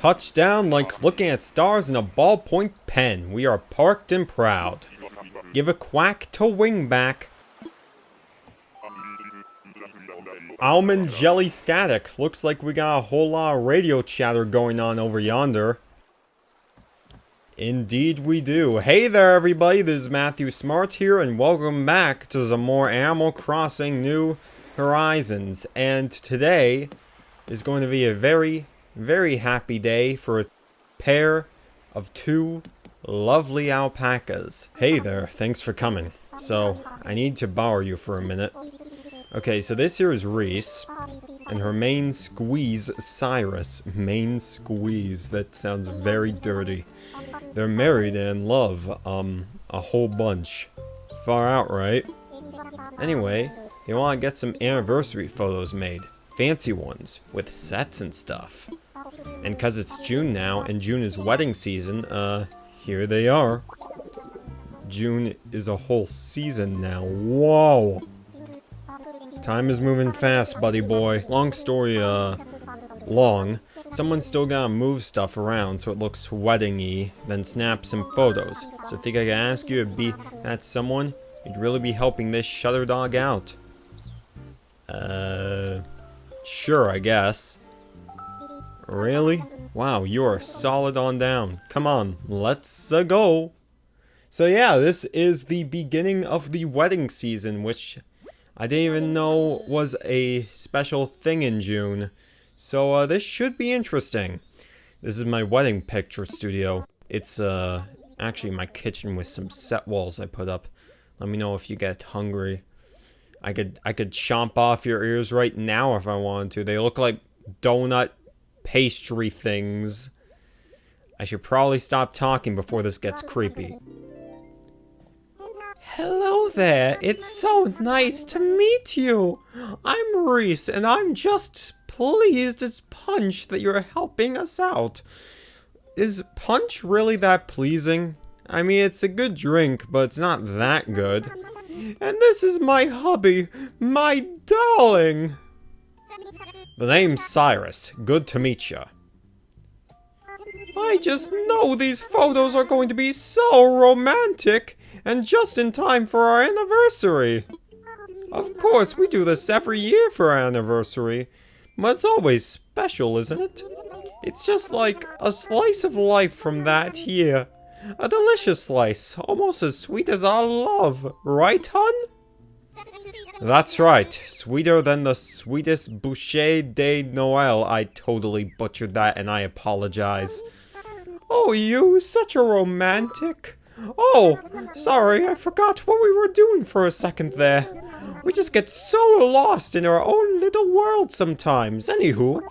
touchdown like looking at stars in a ballpoint pen. We are parked and proud. Give a quack to wingback. Almond jelly static. Looks like we got a whole lot of radio chatter going on over yonder. Indeed we do. Hey there everybody, this is Matthew Smart here, and welcome back to some more Animal Crossing New Horizons. And today is going to be a very, very happy day for a pair of two lovely alpacas. Hey there, thanks for coming. So, I need to borrow you for a minute. Okay, so this here is Reese, and her main squeeze, Cyrus. Main squeeze, that sounds very dirty. They're married and in love, a whole bunch. Far out, right? Anyway, they want to get some anniversary photos made. Fancy ones, with sets and stuff. And cause it's June now, and June is wedding season, here they are. June is a whole season now. Whoa! Time is moving fast, buddy boy. Long story, long. Someone still gotta move stuff around so it looks wedding-y, then snap some photos. So I think I can ask you to be that someone? You'd really be helping this shutter dog out. Sure, I guess. Really? Wow, you are solid on down. Come on, let's go. So yeah, this is the beginning of the wedding season, which I didn't even know was a special thing in June. So this should be interesting. This is my wedding picture studio. It's actually my kitchen with some set walls I put up. Let me know if you get hungry. I could chomp off your ears right now if I wanted to. They look like donut pastry things. I should probably stop talking before this gets creepy. Hello there, it's so nice to meet you. I'm Reese, and I'm just pleased as punch that you're helping us out. Is punch really that pleasing? I mean, it's a good drink, but it's not that good. And this is my hubby, my darling. The name's Cyrus. Good to meet ya. I just know these photos are going to be so romantic. And just in time for our anniversary. Of course, we do this every year for our anniversary. But it's always special, isn't it? It's just like a slice of life from that year. A delicious slice, almost as sweet as our love. Right, hun? That's right. Sweeter than the sweetest boucher de Noël. I totally butchered that and I apologize. Oh, you, such a romantic. Oh, sorry, I forgot what we were doing for a second there. We just get so lost in our own little world sometimes. Anywho,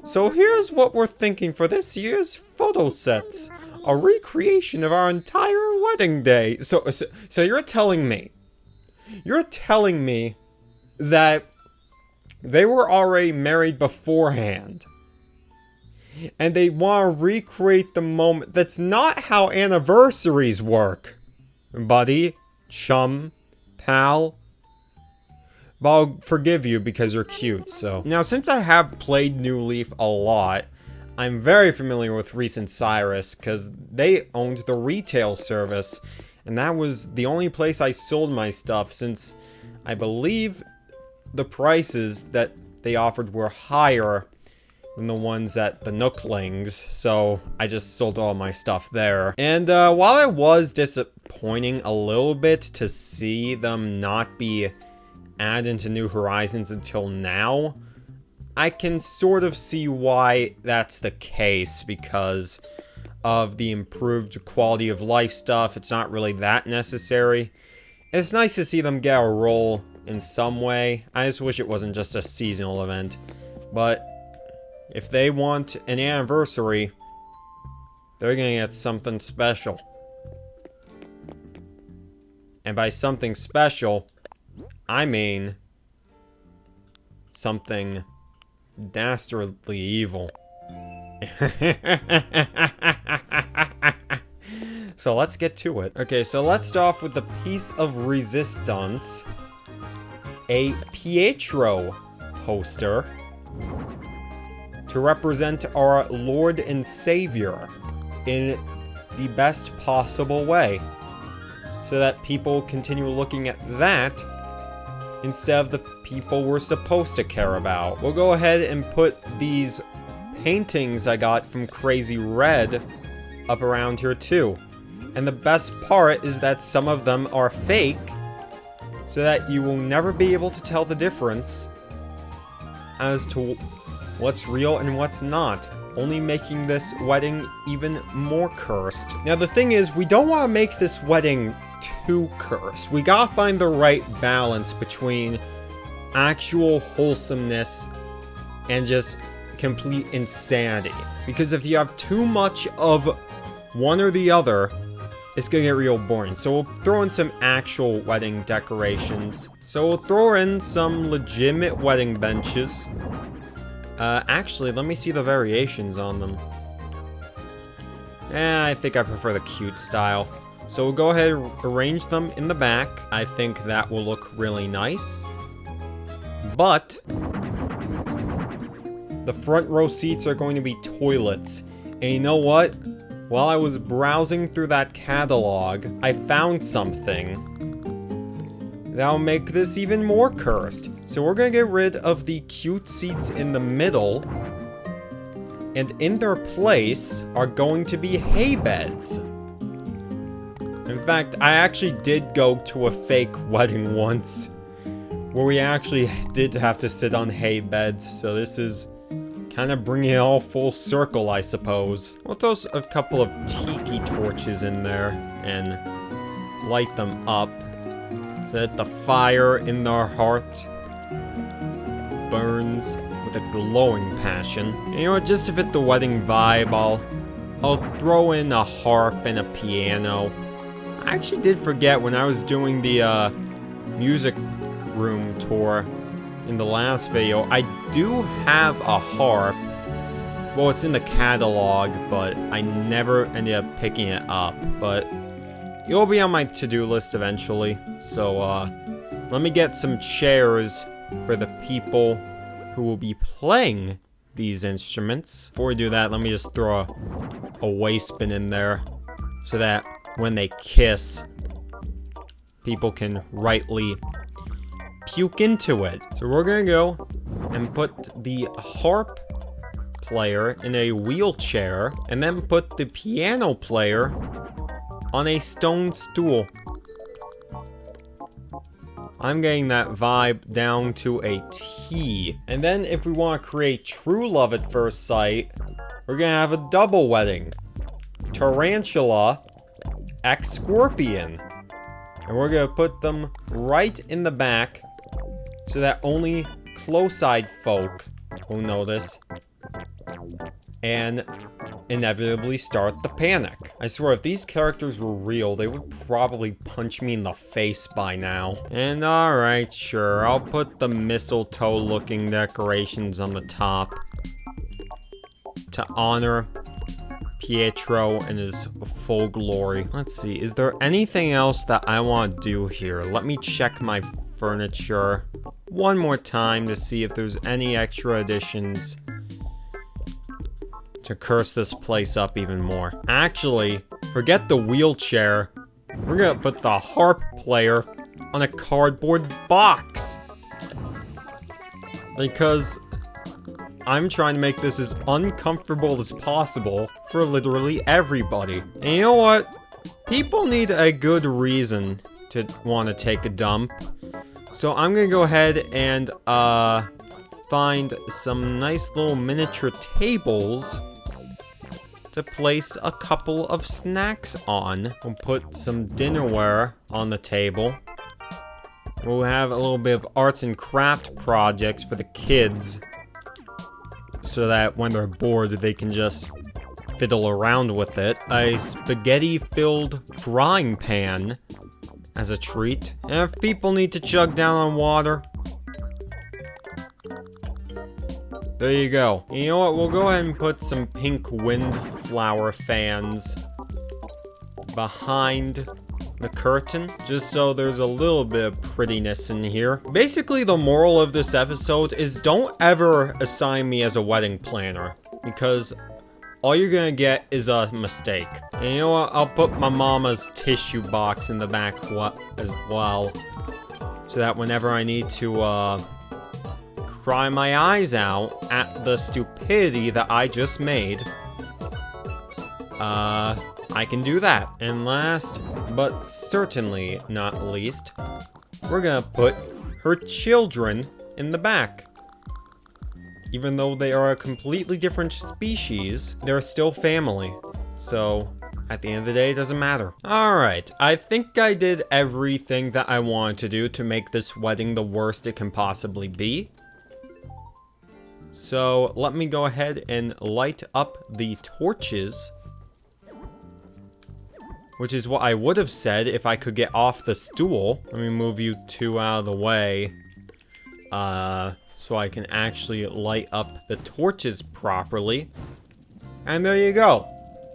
so here's what we're thinking for this year's photo sets. A recreation of our entire wedding day. So you're telling me that they were already married beforehand. And they want to recreate the moment. That's not how anniversaries work. Buddy, chum, pal. But I'll forgive you because you're cute, so. Now, since I have played New Leaf a lot, I'm very familiar with Reese and Cyrus because they owned the retail service. And that was the only place I sold my stuff since I believe the prices that they offered were higher than the ones at the Nooklings, so I just sold all my stuff there. And while it was disappointing a little bit to see them not be added into New Horizons until now, I can sort of see why that's the case because of the improved quality of life stuff. It's not really that necessary. It's nice to see them get a role in some way. I just wish it wasn't just a seasonal event, but if they want an anniversary, they're gonna get something special. And by something special, I mean something dastardly evil. So let's get to it. Okay, so let's start off with the piece of resistance. A Pietro poster. to represent our Lord and Savior in the best possible way, so that people continue looking at that instead of the people we're supposed to care about. We'll go ahead and put these paintings I got from Crazy Red up around here too. And the best part is that some of them are fake, so that you will never be able to tell the difference as to what's real and what's not, only making this wedding even more cursed. Now the thing is, we don't want to make this wedding too cursed. We gotta find the right balance between actual wholesomeness and just complete insanity. Because if you have too much of one or the other, it's gonna get real boring. So we'll throw in some actual wedding decorations. So we'll throw in some legitimate wedding benches. Actually, let me see the variations on them. I think I prefer the cute style. So we'll go ahead and arrange them in the back. I think that will look really nice. But the front row seats are going to be toilets. And you know what? While I was browsing through that catalog, I found something that'll make this even more cursed. So we're gonna get rid of the cute seats in the middle, and in their place are going to be hay beds. In fact, I actually did go to a fake wedding once, where we actually did have to sit on hay beds, so this is kind of bringing it all full circle, I suppose. We'll throw a couple of tiki torches in there and light them up so that the fire in their heart burns with a glowing passion. And you know what, just to fit the wedding vibe, I'll throw in a harp and a piano. I actually did forget when I was doing the music room tour in the last video, I do have a harp. Well, it's in the catalog, but I never ended up picking it up. But it will be on my to-do list eventually. So, let me get some chairs for the people who will be playing these instruments. Before we do that, let me just throw a waste bin in there so that when they kiss, people can rightly puke into it. So we're gonna go and put the harp player in a wheelchair, and then put the piano player on a stone stool. I'm getting that vibe down to a T. And then if we want to create true love at first sight, we're gonna have a double wedding. Tarantula x Scorpion. And we're gonna put them right in the back so that only close-eyed folk will notice and inevitably start the panic. I swear, if these characters were real, they would probably punch me in the face by now. And alright, sure, I'll put the mistletoe-looking decorations on the top to honor Pietro in his full glory. Let's see, is there anything else that I want to do here? Let me check my furniture one more time to see if there's any extra additions to curse this place up even more. Actually, forget the wheelchair. We're gonna put the harp player on a cardboard box. Because I'm trying to make this as uncomfortable as possible for literally everybody. And you know what? People need a good reason to want to take a dump. So I'm gonna go ahead and find some nice little miniature tables to place a couple of snacks on. We'll put some dinnerware on the table. We'll have a little bit of arts and craft projects for the kids, so that when they're bored, they can just fiddle around with it. A spaghetti-filled frying pan as a treat. And if people need to chug down on water, there you go. You know what? We'll go ahead and put some pink windflower fans behind the curtain, just so there's a little bit of prettiness in here. Basically, the moral of this episode is don't ever assign me as a wedding planner, because all you're gonna get is a mistake. And you know what? I'll put my mama's tissue box in the back as well, so that whenever I need to cry my eyes out at the stupidity that I just made, I can do that. And last, but certainly not least, we're gonna put her children in the back. Even though they are a completely different species, they're still family. So, at the end of the day, it doesn't matter. Alright, I think I did everything that I wanted to do to make this wedding the worst it can possibly be. So, let me go ahead and light up the torches. Which is what I would have said if I could get off the stool. Let me move you two out of the way. So I can actually light up the torches properly. And there you go.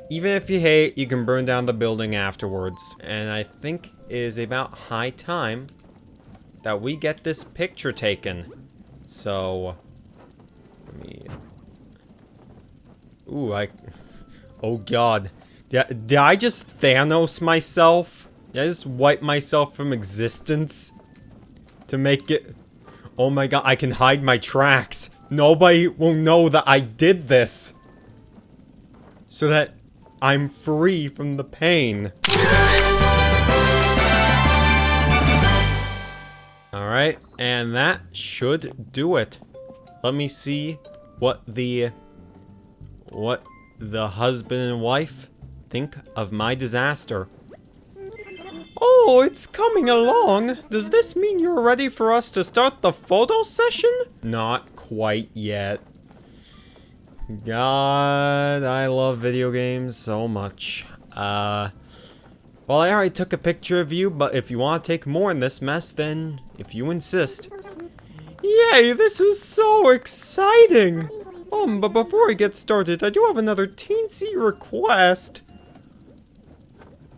Even if you hate, you can burn down the building afterwards. And I think it is about high time that we get this picture taken. So, let me... Ooh, oh god. Did I just Thanos myself? Did I just wipe myself from existence? To make it... Oh my god, I can hide my tracks. Nobody will know that I did this. So that I'm free from the pain. Alright, and that should do it. Let me see what the husband and wife think of my disaster. Oh, it's coming along. Does this mean you're ready for us to start the photo session? Not quite yet. God, I love video games so much. Well, I already took a picture of you, but if you want to take more in this mess, then if you insist. Yay, this is so exciting! But before we get started, I do have another teensy request.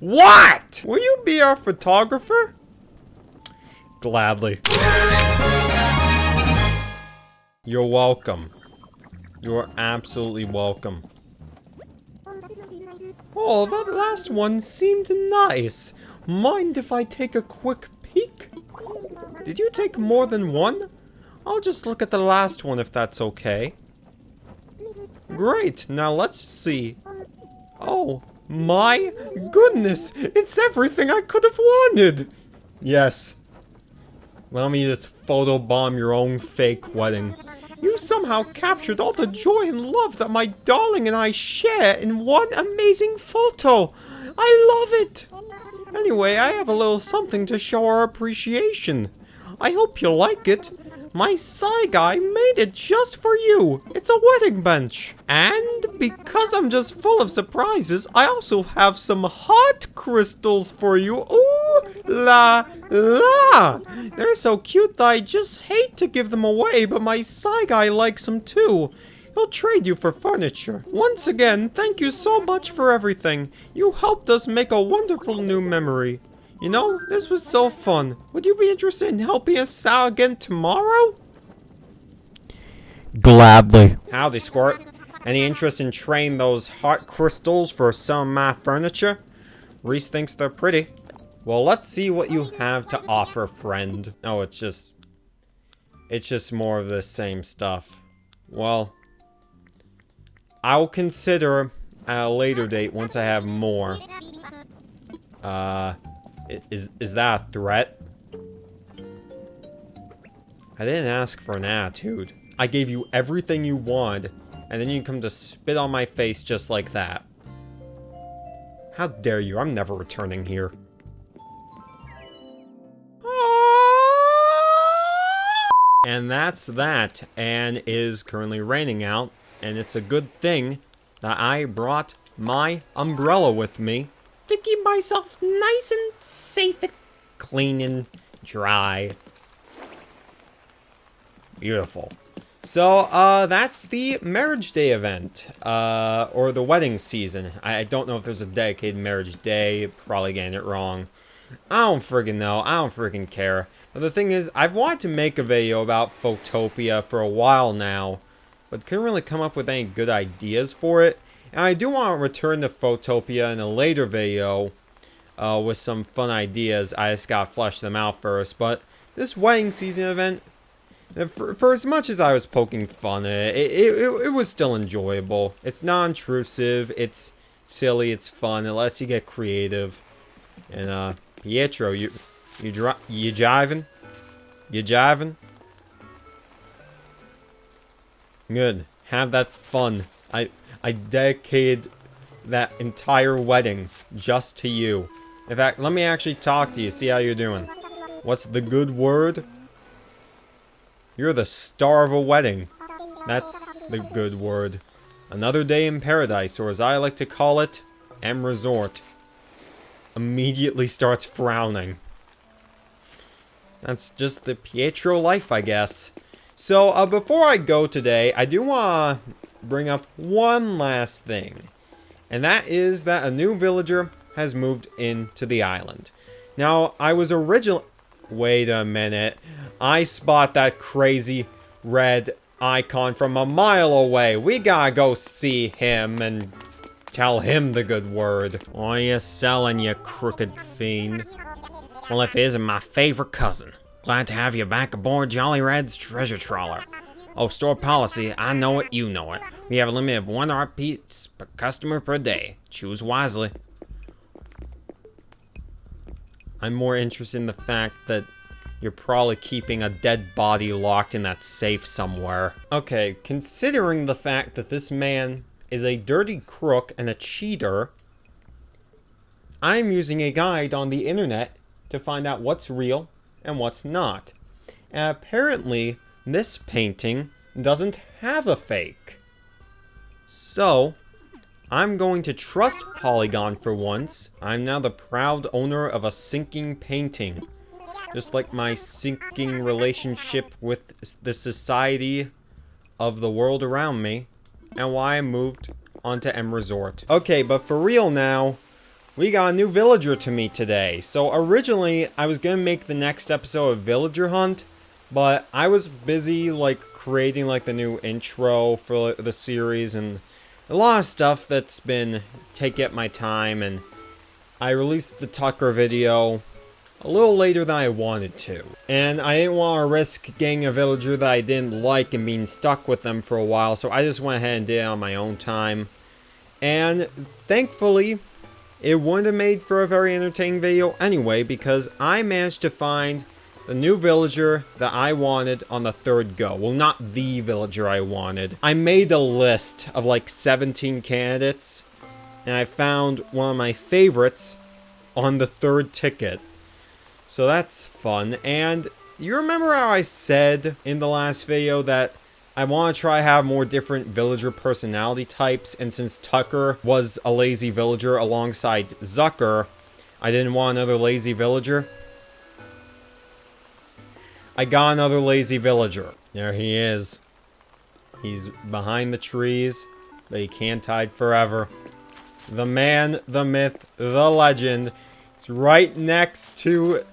What? Will you be our photographer? Gladly. You're welcome. You're absolutely welcome. Oh, that last one seemed nice. Mind if I take a quick peek? Did you take more than one? I'll just look at the last one if that's okay. Great, now let's see. Oh, my goodness, it's everything I could have wanted. Yes. Let me just photobomb your own fake wedding. You somehow captured all the joy and love that my darling and I share in one amazing photo. I love it. Anyway, I have a little something to show our appreciation. I hope you like it. My Psy guy made it just for you. It's a wedding bench. And because I'm just full of surprises, I also have some heart crystals for you. Ooh la la. They're so cute that I just hate to give them away, but my Psy guy likes them too. He'll trade you for furniture. Once again, thank you so much for everything. You helped us make a wonderful new memory. You know, this was so fun. Would you be interested in helping us out again tomorrow? Gladly. Howdy, Squirt. Any interest in trading those heart crystals for some of my furniture? Reese thinks they're pretty. Well, let's see what you have to offer, friend. Oh, it's just more of the same stuff. Well, I'll consider at a later date once I have more. Is that a threat? I didn't ask for an attitude. I gave you everything you wanted, and then you come to spit on my face just like that. How dare you? I'm never returning here. And that's that, and it is currently raining out, and it's a good thing that I brought my umbrella with me to keep myself nice and safe and clean and dry. Beautiful. So, that's the marriage day event, or the wedding season. I don't know if there's a dedicated marriage day, probably getting it wrong. I don't friggin' know. I don't friggin' care. But the thing is, I've wanted to make a video about Photopia for a while now, but couldn't really come up with any good ideas for it. And I do want to return to Photopia in a later video with some fun ideas. I just gotta flesh them out first. But this wedding season event, for as much as I was poking fun at it, it was still enjoyable. It's non-intrusive, it's silly, it's fun, it lets you get creative. And Pietro, you jiving? You jiving? Good. Have that fun. I dedicated that entire wedding just to you. In fact, let me actually talk to you, see how you're doing. What's the good word? You're the star of a wedding. That's the good word. Another day in paradise, or as I like to call it, M Resort. Immediately starts frowning. That's just the Pietro life, I guess. So, before I go today, I do want to bring up one last thing. And that is that a new villager has moved into the island. Now, I was originally... Wait a minute. I spot that crazy red icon from a mile away. We gotta go see him and tell him the good word. What are you selling, you crooked fiend? Well, if it isn't my favorite cousin. Glad to have you back aboard Jolly Red's treasure trawler. Oh, store policy, I know it, you know it. We have a limit of 1 art piece per customer per day. Choose wisely. I'm more interested in the fact that you're probably keeping a dead body locked in that safe somewhere. Okay, considering the fact that this man is a dirty crook and a cheater, I'm using a guide on the internet to find out what's real and what's not. And apparently, this painting doesn't have a fake. So, I'm going to trust Polygon for once. I'm now the proud owner of a sinking painting. Just like my sinking relationship with the society of the world around me. And why I moved onto M Resort. Okay, but for real now, we got a new villager to meet today. So originally, I was going to make the next episode a villager hunt. But I was busy, like, creating, like, the new intro for the series. And a lot of stuff that's been taking up my time. And I released the Tucker video a little later than I wanted to. And I didn't want to risk getting a villager that I didn't like and being stuck with them for a while. So I just went ahead and did it on my own time. And thankfully, it wouldn't have made for a very entertaining video anyway, because I managed to find the new villager that I wanted on the third go. Well, not the villager I wanted. I made a list of like 17 candidates, and I found one of my favorites on the third ticket. So that's fun. And you remember how I said in the last video that I want to try have more different villager personality types, and since Tucker was a lazy villager alongside Zucker, I didn't want another lazy villager. I got another lazy villager. There he is. He's behind the trees, but he can't hide forever. The man, the myth, the legend. He's right next to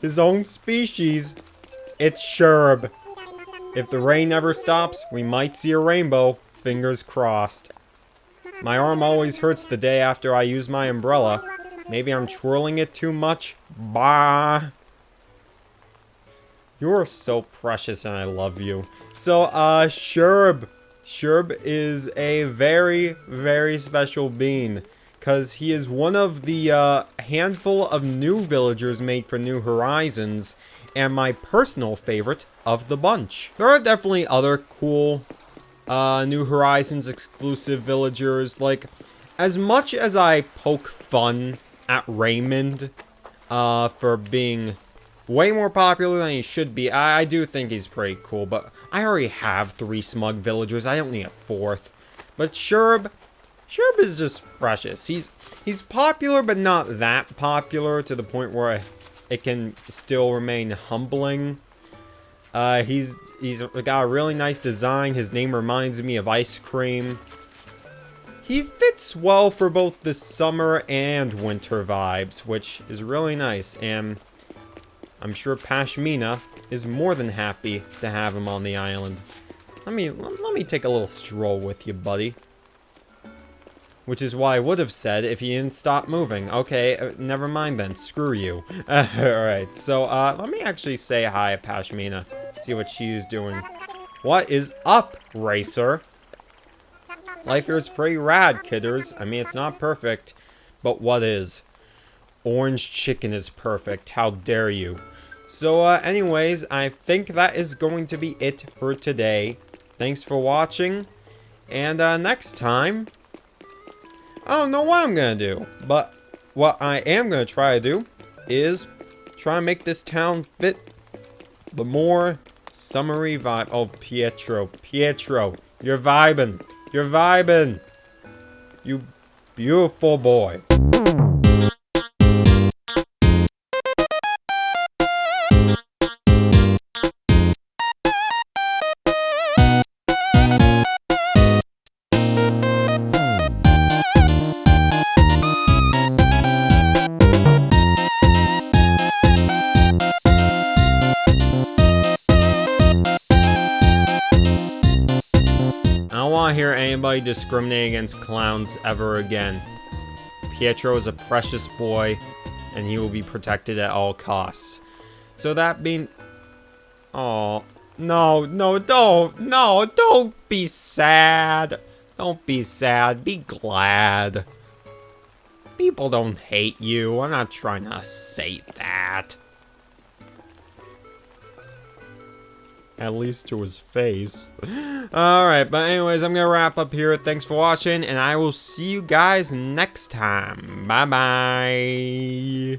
his own species. It's Sherb. If the rain never stops, we might see a rainbow. Fingers crossed. My arm always hurts the day after I use my umbrella. Maybe I'm twirling it too much. Bah. You're so precious and I love you. So, Sherb. Sherb is a very, very special being. Because he is one of the handful of new villagers made for New Horizons. And my personal favorite of the bunch. There are definitely other cool New Horizons exclusive villagers. Like, as much as I poke fun at Raymond for being way more popular than he should be, I do think he's pretty cool. But I already have 3 smug villagers. I don't need a 4th. But Sherb is just precious. He's popular, but not that popular to the point where it can still remain humbling. He's got a really nice design. His name reminds me of ice cream. he fits well for both the summer and winter vibes, which is really nice. And I'm sure Pashmina is more than happy to have him on the island. Let me take a little stroll with you, buddy. Which is why I would have said if you didn't stop moving. Okay, never mind then. Screw you. Alright, so let me actually say hi to Pashmina. See what she's doing. What is up, Racer? Life here is pretty rad, kidders. I mean, it's not perfect, but what is? Orange chicken is perfect. How dare you? So, anyways, I think that is going to be it for today. Thanks for watching. And, next time, I don't know what I'm going to do. But what I am going to try to do is try and make this town fit the more summery vibe. Oh, Pietro, you're vibing. You're vibing. You beautiful boy. I don't want to hear anybody discriminate against clowns ever again. Pietro is a precious boy, and he will be protected at all costs. So that being... Oh, no, don't be sad. Don't be sad, be glad. People don't hate you, I'm not trying to say that. At least to his face. Alright, but anyways, I'm gonna wrap up here. Thanks for watching, and I will see you guys next time. Bye-bye.